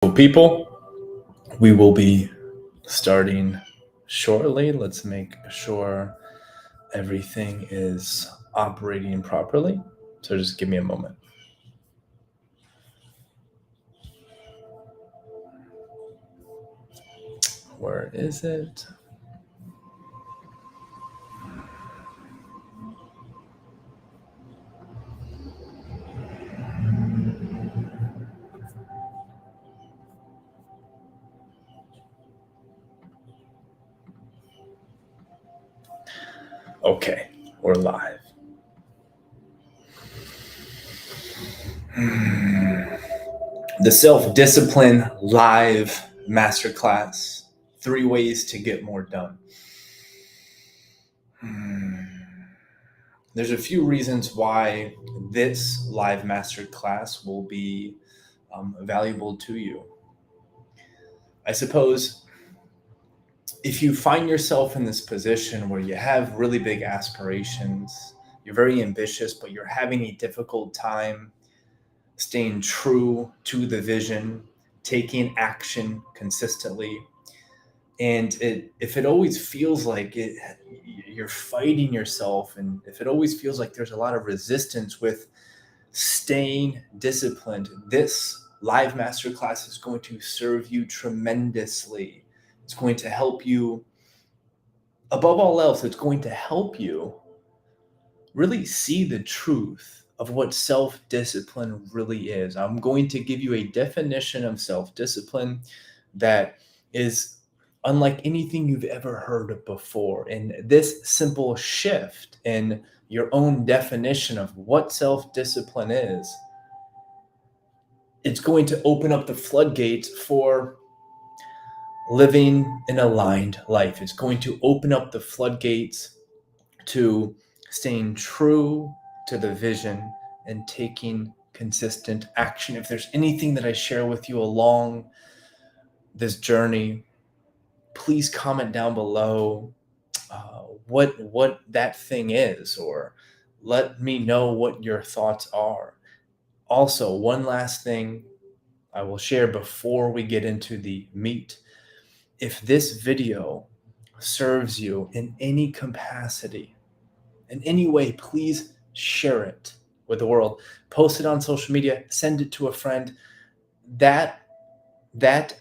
People, we will be starting shortly. Let's make sure everything is operating properly. So just give me a moment. Where is it? Okay, we're live. The Self-Discipline Live Masterclass, 3 ways to get more done. There's a few reasons why this live masterclass will be valuable to you. I suppose if you find yourself in this position where you have really big aspirations, you're very ambitious, but you're having a difficult time staying true to the vision, taking action consistently, and if it always feels like you're fighting yourself, and if it always feels like there's a lot of resistance with staying disciplined, this live masterclass is going to serve you tremendously. It's going to help you. Above all else, it's going to help you really see the truth of what self-discipline really is. I'm going to give you a definition of self-discipline that is unlike anything you've ever heard before. And this simple shift in your own definition of what self-discipline is, it's going to open up the floodgates for living an aligned life. It's going to open up the floodgates to staying true to the vision and taking consistent action. If there's anything that I share with you along this journey, please comment down below what that thing is, or let me know what your thoughts are. Also, one last thing I will share before we get into the meat. If this video serves you in any capacity, in any way, please share it with the world. Post it on social media, send it to a friend. That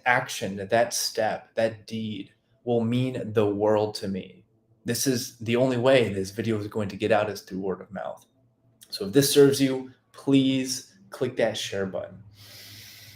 action, that step, that deed will mean the world to me. This is the only way this video is going to get out, is through word of mouth. So if this serves you, please click that share button.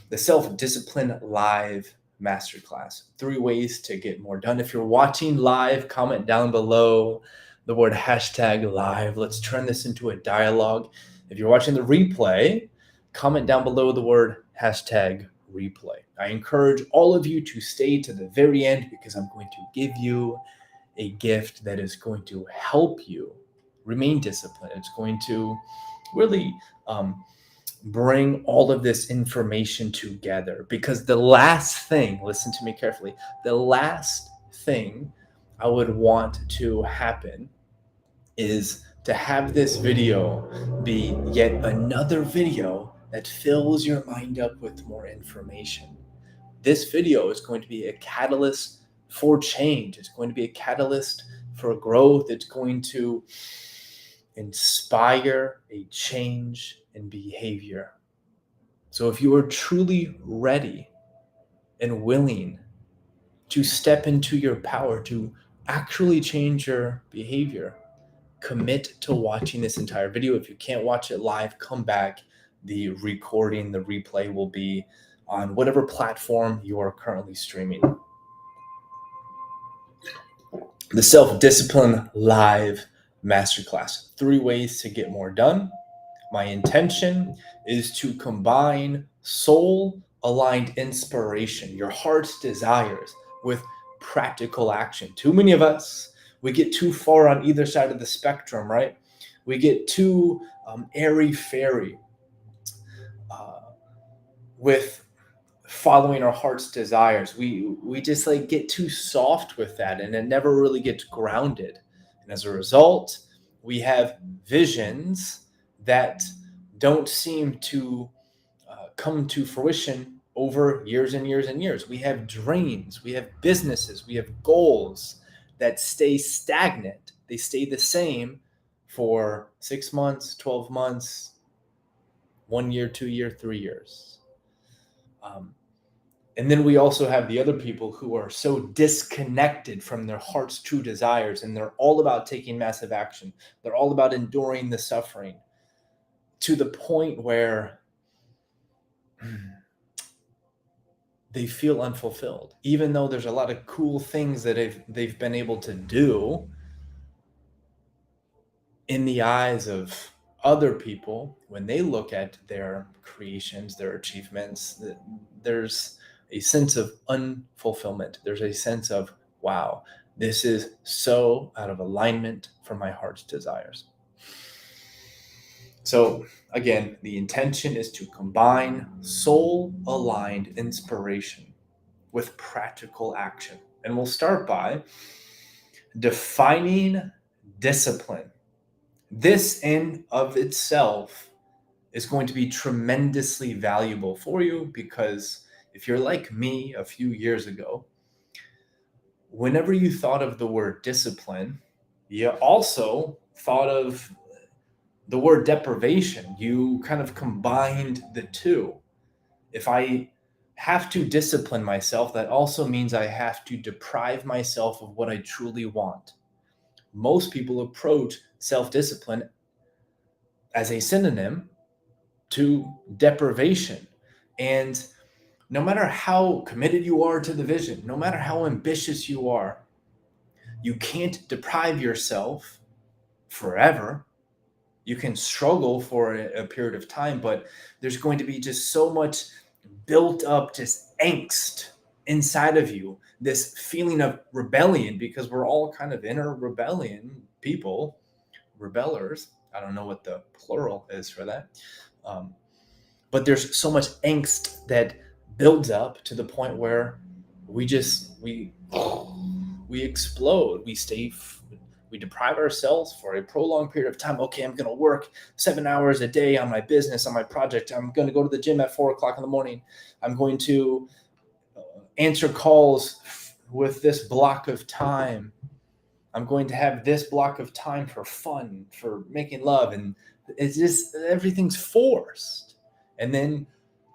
The Self-Discipline Live Masterclass, 3 ways to get more done. If you're watching live, comment down below the word #live. Let's turn this into a dialogue. If you're watching the replay, comment down below the word #replay. I encourage all of you to stay to the very end, because I'm going to give you a gift that is going to help you remain disciplined. It's going to really bring all of this information together, because the last thing, listen to me carefully, the last thing I would want to happen is to have this video be yet another video that fills your mind up with more information. This video is going to be a catalyst for change. It's going to be a catalyst for growth. It's going to inspire a change in behavior. So if you are truly ready and willing to step into your power to actually change your behavior, commit to watching this entire video. If you can't watch it live, come back. The recording, the replay will be on whatever platform you are currently streaming. The Self-Discipline Live Masterclass, 3 ways to get more done. My intention is to combine soul-aligned inspiration, your heart's desires, with practical action. Too many of us, we get too far on either side of the spectrum, right? We get too airy-fairy with following our heart's desires. We just get too soft with that, and it never really gets grounded. And as a result, we have visions that don't seem to come to fruition over years and years and years. We have dreams, we have businesses, we have goals that stay stagnant. They stay the same for 6 months, 12 months, 1 year, 2 year, 3 years. And then we also have the other people who are so disconnected from their heart's true desires, and they're all about taking massive action. They're all about enduring the suffering to the point where they feel unfulfilled, even though there's a lot of cool things that they've been able to do in the eyes of other people. When they look at their creations, their achievements, there's a sense of unfulfillment. There's a sense of, wow, this is so out of alignment for my heart's desires. So again, the intention is to combine soul-aligned inspiration with practical action. And we'll start by defining discipline. This in of itself is going to be tremendously valuable for you, because if you're like me a few years ago, whenever you thought of the word discipline, you also thought of the word deprivation. You kind of combined the two. If I have to discipline myself, that also means I have to deprive myself of what I truly want. Most people approach self-discipline as a synonym to deprivation. And no matter how committed you are to the vision, no matter how ambitious you are, you can't deprive yourself forever. You can struggle for a period of time, but there's going to be just so much built up just angst inside of you, this feeling of rebellion, because we're all kind of inner rebellion people, rebellers. I don't know what the plural is for that. But there's so much angst that builds up to the point where we explode. We deprive ourselves for a prolonged period of time. Okay, I'm going to work 7 hours a day on my business, on my project. I'm going to go to the gym at 4 o'clock in the morning. I'm going to answer calls with this block of time. I'm going to have this block of time for fun, for making love. And it's just, everything's forced. And then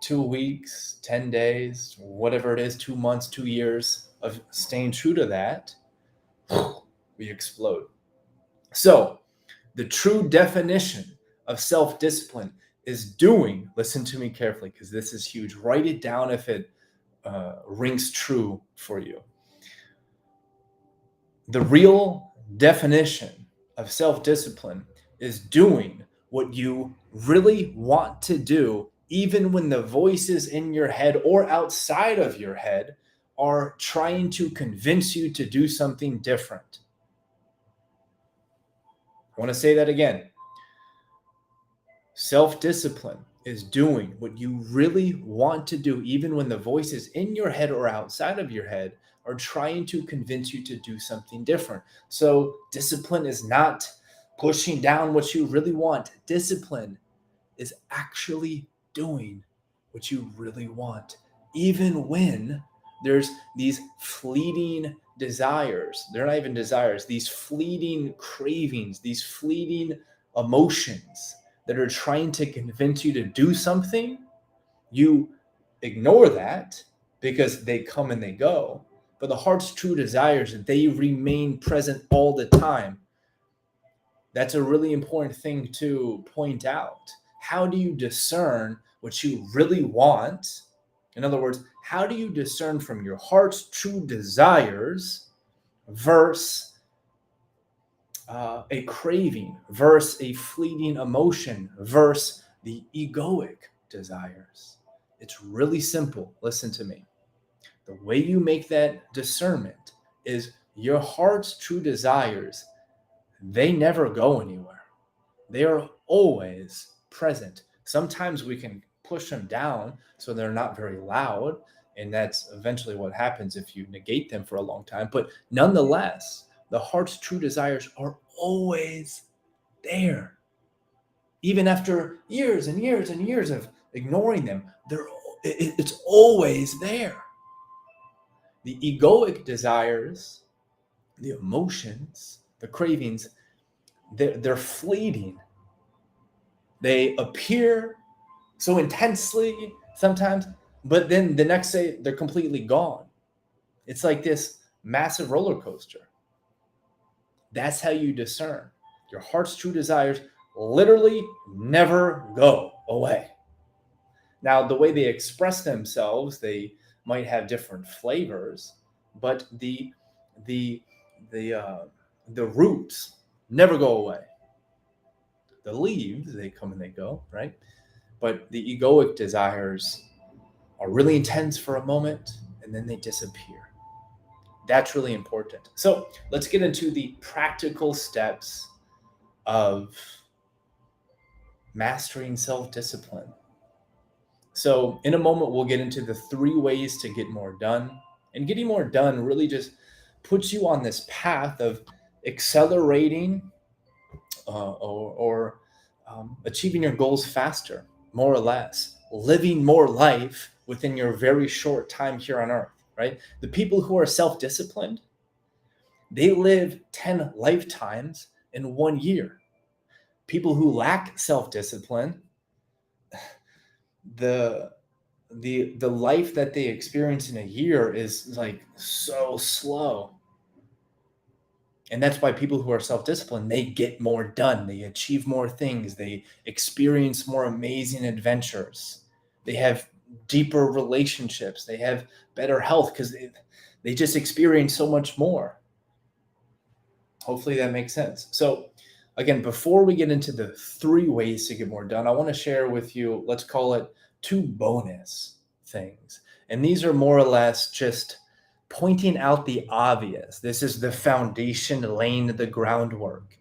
2 weeks, 10 days, whatever it is, 2 months, 2 years of staying true to that, we explode. So the true definition of self-discipline is doing, listen to me carefully, because this is huge. Write it down if it rings true for you. The real definition of self-discipline is doing what you really want to do, even when the voices in your head or outside of your head are trying to convince you to do something different. I want to say that again. Self-discipline is doing what you really want to do, even when the voices in your head or outside of your head are trying to convince you to do something different. So discipline is not pushing down what you really want. Discipline is actually doing what you really want, even when there's these fleeting desires. They're not even desires, these fleeting cravings, these fleeting emotions that are trying to convince you to do something. You ignore that because they come and they go. But the heart's true desires, they remain present all the time. That's a really important thing to point out. How do you discern what you really want? In other words, how do you discern from your heart's true desires versus a craving, versus a fleeting emotion, versus the egoic desires? It's really simple. Listen to me. The way you make that discernment is your heart's true desires. They never go anywhere. They are always present. Sometimes we can push them down so they're not very loud, and that's eventually what happens if you negate them for a long time. But nonetheless, the heart's true desires are always there. Even after years and years and years of ignoring them, It's always there. The egoic desires, the emotions, the cravings, they're fleeting. They appear so intensely sometimes, but then the next day they're completely gone. It's like this massive roller coaster. That's how you discern. Your heart's true desires literally never go away. Now, the way they express themselves, they might have different flavors, but the the uh, the roots never go away. The leaves, they come and they go, right? But the egoic desires are really intense for a moment and then they disappear. That's really important. So let's get into the practical steps of mastering self discipline. So, in a moment, we'll get into the 3 ways to get more done. And getting more done really just puts you on this path of accelerating or achieving your goals faster, more or less, living more life within your very short time here on earth, right? The people who are self disciplined, they live 10 lifetimes in 1 year. People who lack self discipline, the the life that they experience in a year is like so slow. And that's why people who are self-disciplined, they get more done, they achieve more things, they experience more amazing adventures, they have deeper relationships, they have better health because they just experience so much more. Hopefully that makes sense. So again, before we get into the 3 ways to get more done, I want to share with you, let's call it 2 bonus things. And these are more or less just pointing out the obvious. This is the foundation, laying the groundwork.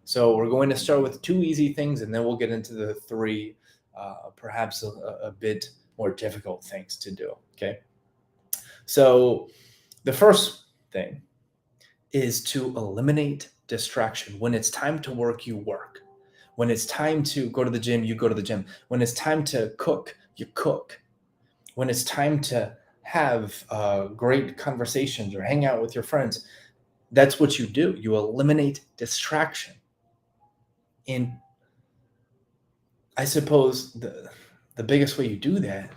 So we're going to start with 2 easy things, and then we'll get into the 3, perhaps a bit more difficult things to do. Okay. So the first thing is to eliminate distraction. When it's time to work, you work. When it's time to go to the gym, you go to the gym. When it's time to cook, you cook. When it's time to have great conversations or hang out with your friends, that's what you do. You eliminate distraction. And I suppose the biggest way you do that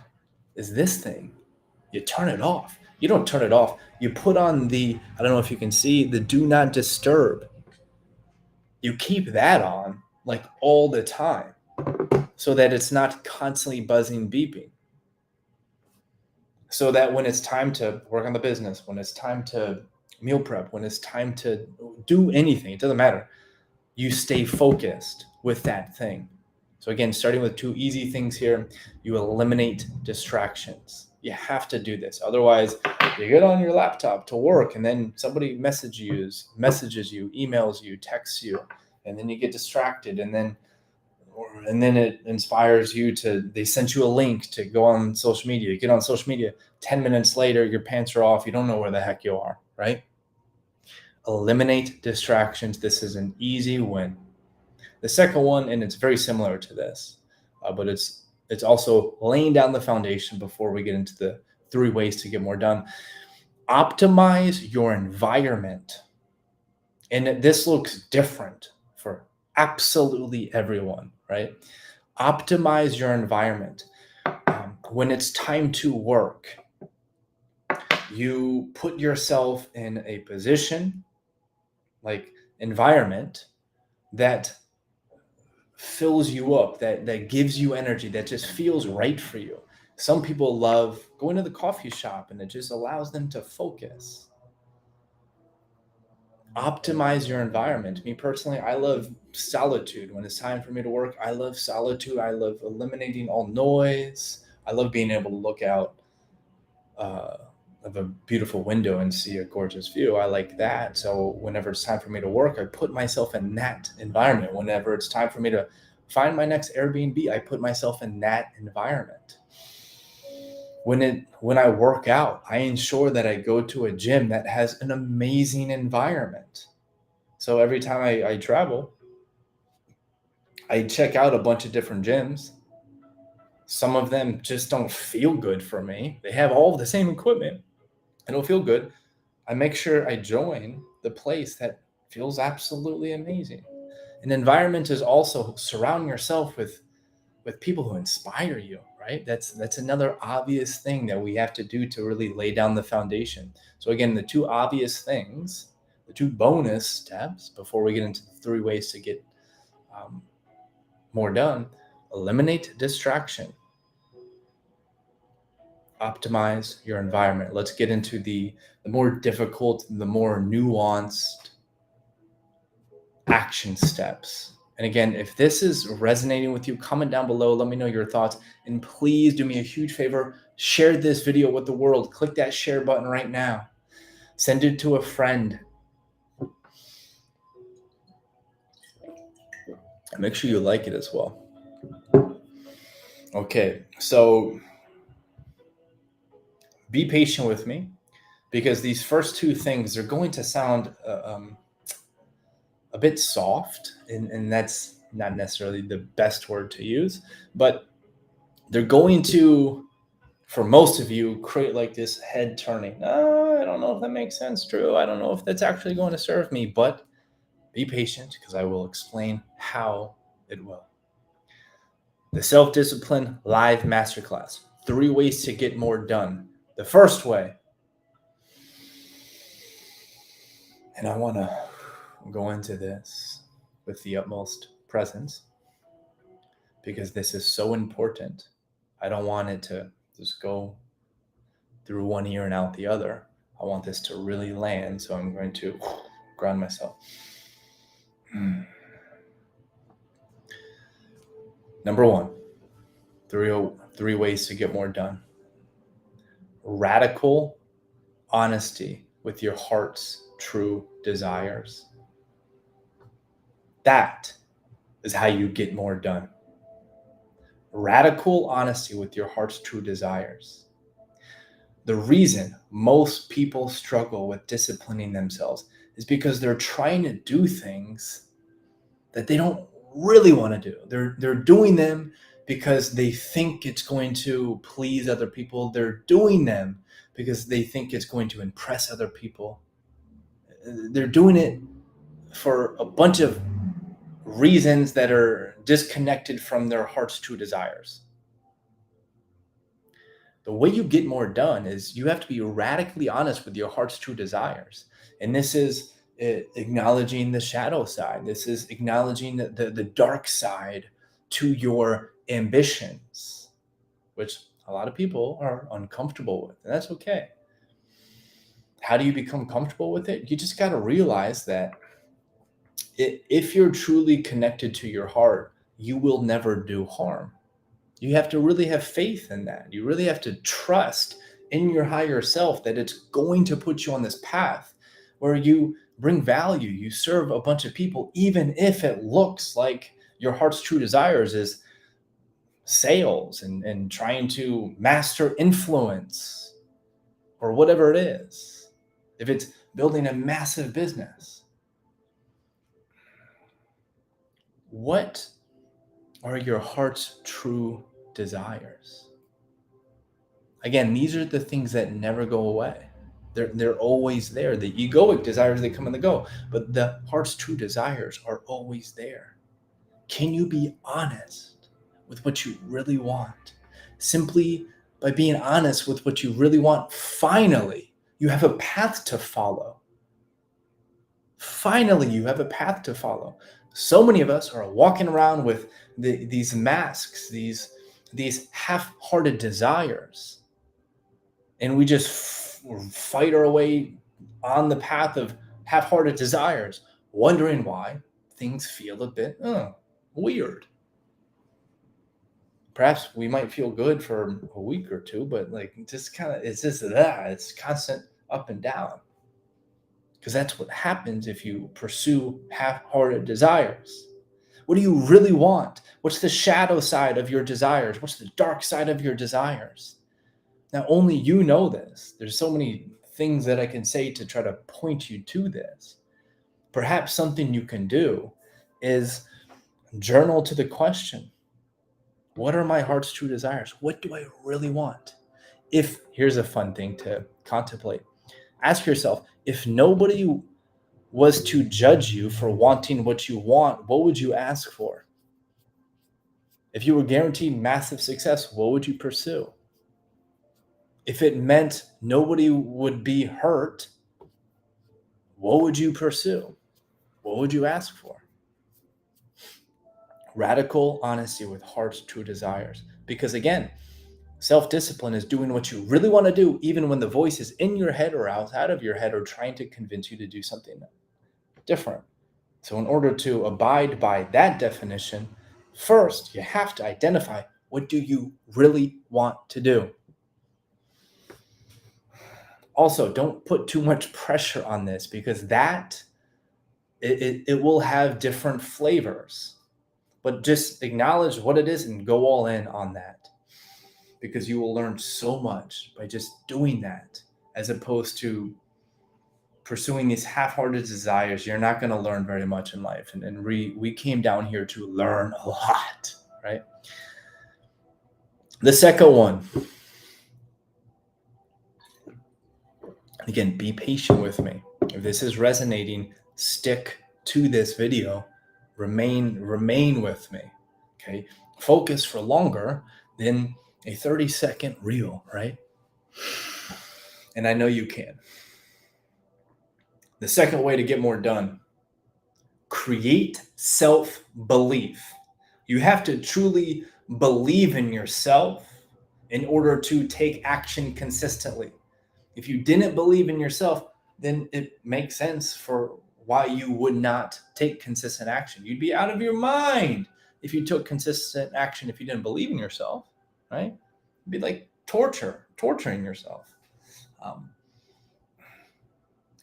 is this thing. You turn it off. You don't turn it off. You put on I don't know if you can see, the do not disturb. You keep that on like all the time so that it's not constantly buzzing, beeping. So that when it's time to work on the business, when it's time to meal prep, when it's time to do anything, it doesn't matter. You stay focused with that thing. So again, starting with 2 easy things here, you eliminate distractions. You have to do this. Otherwise, you get on your laptop to work and then somebody messages you, emails you, texts you, and then you get distracted and then it inspires you they sent you a link to go on social media. You get on social media, 10 minutes later, your pants are off. You don't know where the heck you are, right? Eliminate distractions. This is an easy win. The second one, and it's very similar to this, but it's also laying down the foundation before we get into the 3 ways to get more done. Optimize your environment. And this looks different for absolutely everyone, right? Optimize your environment. When it's time to work, you put yourself in a position, like environment, that fills you up, that gives you energy, that just feels right for you. Some people love going to the coffee shop and it just allows them to focus. Optimize your environment. Me personally, I love solitude. When it's time for me to work, I love solitude. I love eliminating all noise. I love being able to look out of a beautiful window and see a gorgeous view. I like that. So whenever it's time for me to work, I put myself in that environment. Whenever it's time for me to find my next Airbnb, I put myself in that environment. When I work out, I ensure that I go to a gym that has an amazing environment. So every time I travel, I check out a bunch of different gyms Some of them just don't feel good for me. They have all the same equipment. I don't feel good. I make sure I join the place that feels absolutely amazing. An environment is also surrounding yourself with people who inspire you, right? That's another obvious thing that we have to do to really lay down the foundation. So again, the two obvious things, the two bonus steps before we get into the three ways to get more done: eliminate distraction, optimize your environment. Let's get into the more difficult, the more nuanced action steps. And again, if this is resonating with you, comment down below. Let me know your thoughts. And please do me a huge favor. Share this video with the world. Click that share button right now. Send it to a friend. And make sure you like it as well. Okay, so be patient with me, because these first two things are going to sound a bit soft, and that's not necessarily the best word to use, but they're going to, for most of you, create like this head turning. Oh, I don't know if that makes sense, Drew. I don't know if that's actually going to serve me, but be patient, because I will explain how it will. The Self-Discipline Live Masterclass. 3 ways to get more done. The first way, and I want to go into this with the utmost presence, because this is so important. I don't want it to just go through one ear and out the other. I want this to really land, so I'm going to ground myself. Number 1, three ways to get more done. Radical honesty with your heart's true desires. That is how you get more done. Radical honesty with your heart's true desires. The reason most people struggle with disciplining themselves is because they're trying to do things that they don't really want to do. They're doing them because they think it's going to please other people. They're doing them because they think it's going to impress other people. They're doing it for a bunch of reasons that are disconnected from their heart's true desires. The way you get more done is you have to be radically honest with your heart's true desires. And this is acknowledging the shadow side. This is acknowledging the dark side to your ambitions, which a lot of people are uncomfortable with. And that's okay. How do you become comfortable with it? You just got to realize that if you're truly connected to your heart, you will never do harm. You have to really have faith in that. You really have to trust in your higher self that it's going to put you on this path where you bring value, you serve a bunch of people, even if it looks like your heart's true desires is sales and trying to master influence or whatever it is. If it's building a massive business, what are your heart's true desires? Again, these are the things that never go away. They're always there. The egoic desires, they come and they go, but the heart's true desires are always there. Can you be honest with what you really want? Simply by being honest with what you really want, finally, you have a path to follow. Finally, you have a path to follow. So many of us are walking around with these masks, these half-hearted desires, and we just fight our way on the path of half-hearted desires, wondering why things feel a bit weird. Perhaps we might feel good for a week or two, but like just kind of, it's constant up and down. Because that's what happens if you pursue half-hearted desires. What do you really want? What's the shadow side of your desires? What's the dark side of your desires? Now, only you know this. There's so many things that I can say to try to point you to this. Perhaps something you can do is journal to the question, What are my heart's true desires? What do I really want? Here's a fun thing to contemplate. Ask yourself, if nobody was to judge you for wanting what you want, what would you ask for? If you were guaranteed massive success, what would you pursue? If it meant nobody would be hurt, what would you pursue? What would you ask for? Radical honesty with heart's true desires. Because again, self-discipline is doing what you really want to do, even when the voice is in your head or outside of your head or trying to convince you to do something different. So in order to abide by that definition, first, you have to identify, what do you really want to do? Also, don't put too much pressure on this, because it will have different flavors. But just acknowledge what it is and go all in on that, because you will learn so much by just doing that, as opposed to pursuing these half-hearted desires. You're not going to learn very much in life. And we came down here to learn a lot, right? The second one, again, be patient with me. If this is resonating, stick to this video. Remain with me. Okay. Focus for longer than a 30-second reel, right? And I know you can. The second way to get more done: create self-belief. You have to truly believe in yourself in order to take action consistently. If you didn't believe in yourself, then it makes sense for why you would not take consistent action. You'd be out of your mind if you took consistent action if you didn't believe in yourself, right? It'd be like torturing yourself.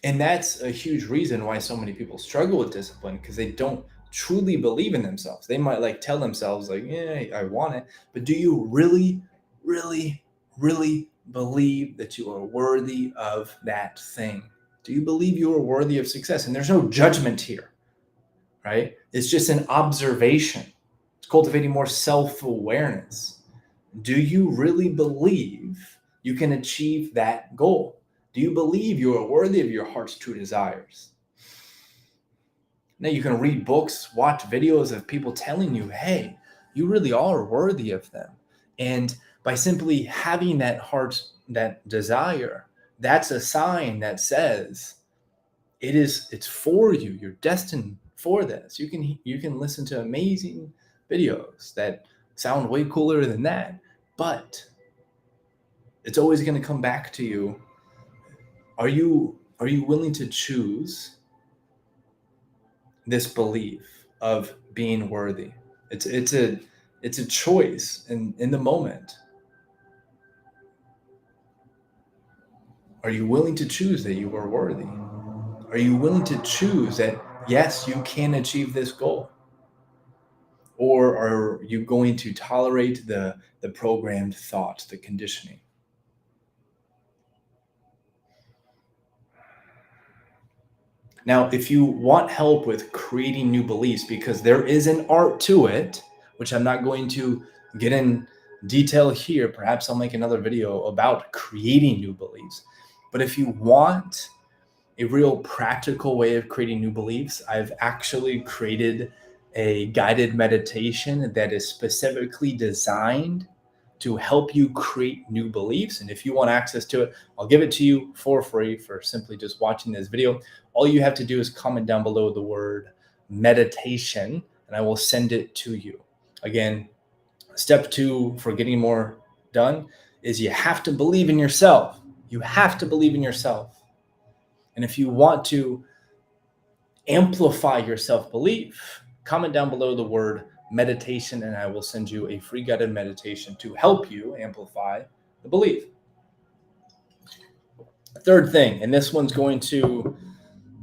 And that's a huge reason why so many people struggle with discipline, because they don't truly believe in themselves. They might like tell themselves like, yeah, I want it. But do you really, really, really believe that you are worthy of that thing? Do you believe you are worthy of success? And there's no judgment here, right? It's just an observation. It's cultivating more self-awareness. Do you really believe you can achieve that goal? Do you believe you are worthy of your heart's true desires? Now, you can read books, watch videos of people telling you, hey, you really are worthy of them. And by simply having that desire, that's a sign that says it's for you. You're destined for this. You can listen to amazing videos that sound way cooler than that, but it's always going to come back to you. Are you willing to choose this belief of being worthy? It's a choice in the moment. Are you willing to choose that you are worthy? Are you willing to choose that, yes, you can achieve this goal? Or are you going to tolerate the programmed thoughts, the conditioning? Now, if you want help with creating new beliefs, because there is an art to it, which I'm not going to get in detail here, perhaps I'll make another video about creating new beliefs. But if you want a real practical way of creating new beliefs, I've actually created a guided meditation that is specifically designed to help you create new beliefs. And if you want access to it, I'll give it to you for free for simply just watching this video. All you have to do is comment down below the word meditation, and I will send it to you. Again, step 2 for getting more done is you have to believe in yourself. You have to believe in yourself. And if you want to amplify your self-belief, comment down below the word meditation, and I will send you a free guided meditation to help you amplify the belief. Third thing, and this one's going to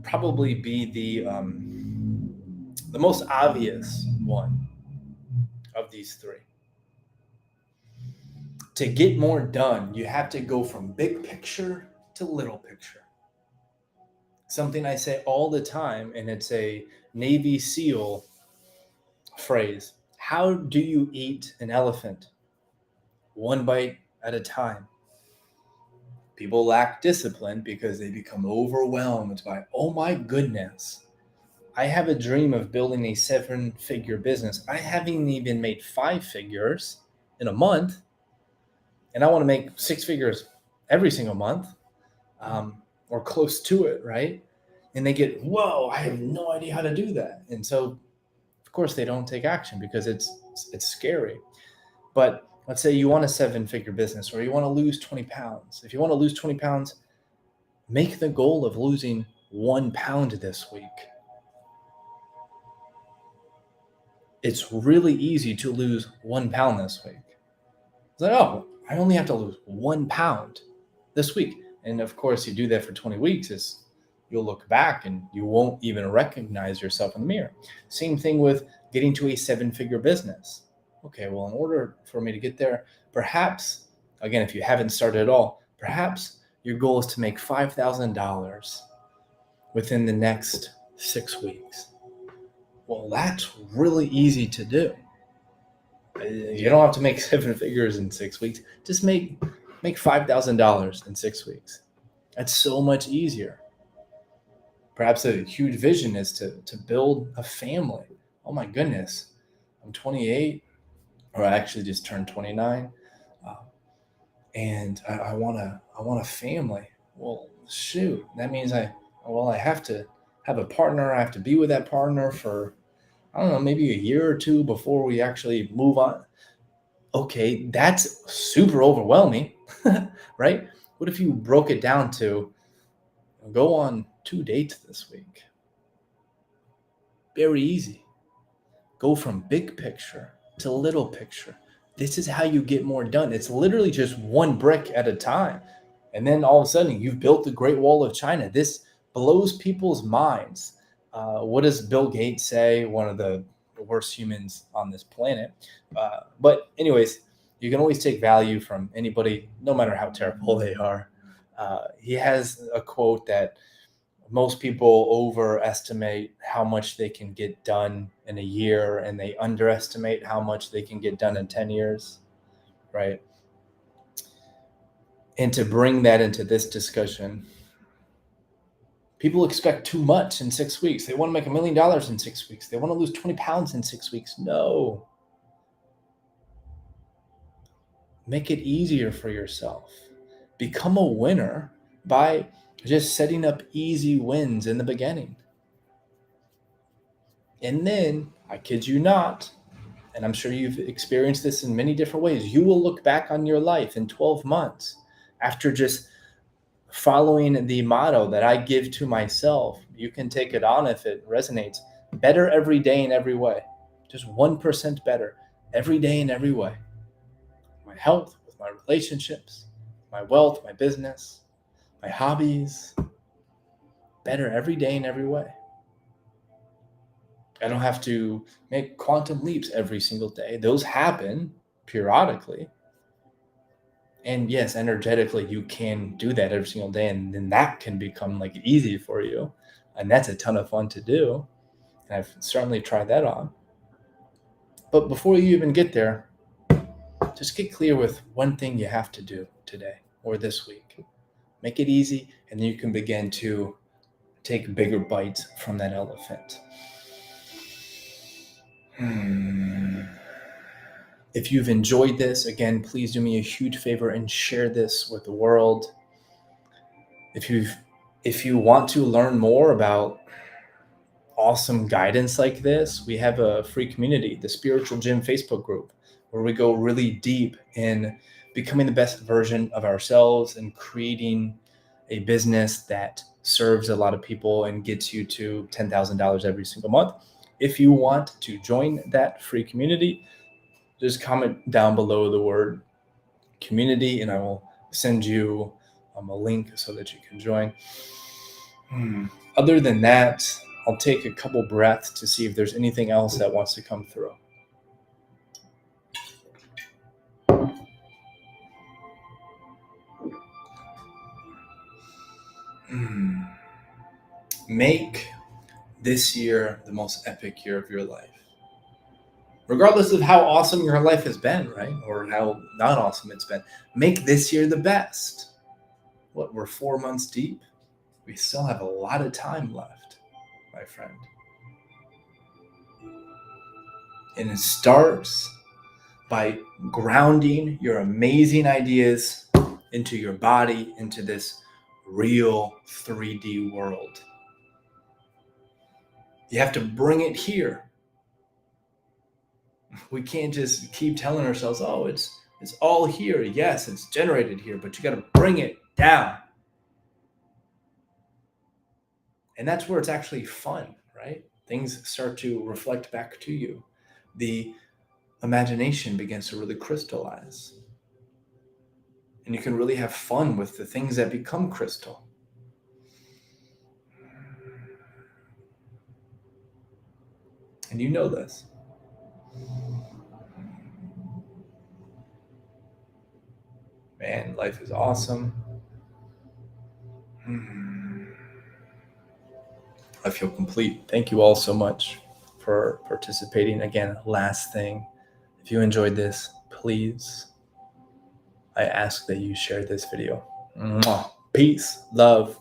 probably be the most obvious one of these three. To get more done, you have to go from big picture to little picture. Something I say all the time, and it's a Navy SEAL phrase. How do you eat an elephant? One bite at a time. People lack discipline because they become overwhelmed by, oh my goodness, I have a dream of building a 7-figure business. I haven't even made 5 figures in a month, and I want to make 6 figures every single month, or close to it, right? And they get, whoa, I have no idea how to do that. And so, of course, they don't take action because it's scary. But let's say you want a 7-figure business, or you want to lose 20 pounds. If you want to lose 20 pounds, make the goal of losing 1 pound this week. It's really easy to lose 1 pound this week. It's like, oh, I only have to lose 1 pound this week. And of course, you do that for 20 weeks. You'll look back and you won't even recognize yourself in the mirror. Same thing with getting to a 7-figure business. Okay, well, in order for me to get there, perhaps, again, if you haven't started at all, perhaps your goal is to make $5,000 within the next 6 weeks. Well, that's really easy to do. You don't have to make 7 figures in 6 weeks. Just make $5,000 in 6 weeks. That's so much easier. Perhaps a huge vision is to build a family. Oh my goodness, I'm 28, or I actually just turned 29, and I want a family. Well, shoot, that means I have to have a partner. I have to be with that partner for, I don't know, maybe a year or two before we actually move on. Okay, that's super overwhelming, right? What if you broke it down to go on 2 dates this week? Very easy. Go from big picture to little picture. This is how you get more done. It's literally just one brick at a time. And then all of a sudden, you've built the Great Wall of China. This blows people's minds. What does Bill Gates say? One of the worst humans on this planet. But anyways, you can always take value from anybody, no matter how terrible they are. He has a quote that most people overestimate how much they can get done in a year, and they underestimate how much they can get done in 10 years, right? And to bring that into this discussion, people expect too much in 6 weeks. They want to make $1 million in 6 weeks. They want to lose 20 pounds in 6 weeks. No. Make it easier for yourself. Become a winner by just setting up easy wins in the beginning. And then, I kid you not, and I'm sure you've experienced this in many different ways, you will look back on your life in 12 months after just following the motto that I give to myself. You can take it on if it resonates. Better every day in every way. Just 1% better every day in every way. My health, with my relationships, my wealth, my business, my hobbies. Better every day in every way. I don't have to make quantum leaps every single day. Those happen periodically. And yes, energetically, you can do that every single day. And then that can become like easy for you. And that's a ton of fun to do. And I've certainly tried that on. But before you even get there, just get clear with one thing you have to do today or this week. Make it easy, and then you can begin to take bigger bites from that elephant. If you've enjoyed this, again, please do me a huge favor and share this with the world. If you want to learn more about awesome guidance like this, we have a free community, the Spiritual Gym Facebook group, where we go really deep in becoming the best version of ourselves and creating a business that serves a lot of people and gets you to $10,000 every single month. If you want to join that free community, just comment down below the word community and I will send you a link so that you can join. Other than that, I'll take a couple breaths to see if there's anything else that wants to come through. Make this year the most epic year of your life. regardless of how awesome your life has been, right? Or how not awesome it's been. Make this year the best. What, we're 4 months deep? We still have a lot of time left, my friend. And it starts by grounding your amazing ideas into your body, into this real 3D world. You have to bring it here. We can't just keep telling ourselves, oh, it's all here. Yes, it's generated here, but you got to bring it down. And that's where it's actually fun, right? Things start to reflect back to you. The imagination begins to really crystallize. And you can really have fun with the things that become crystal. And you know this. Man, life is awesome. I feel complete. Thank you all so much for participating. Again, last thing, if you enjoyed this, please, I ask that you share this video. Peace, love,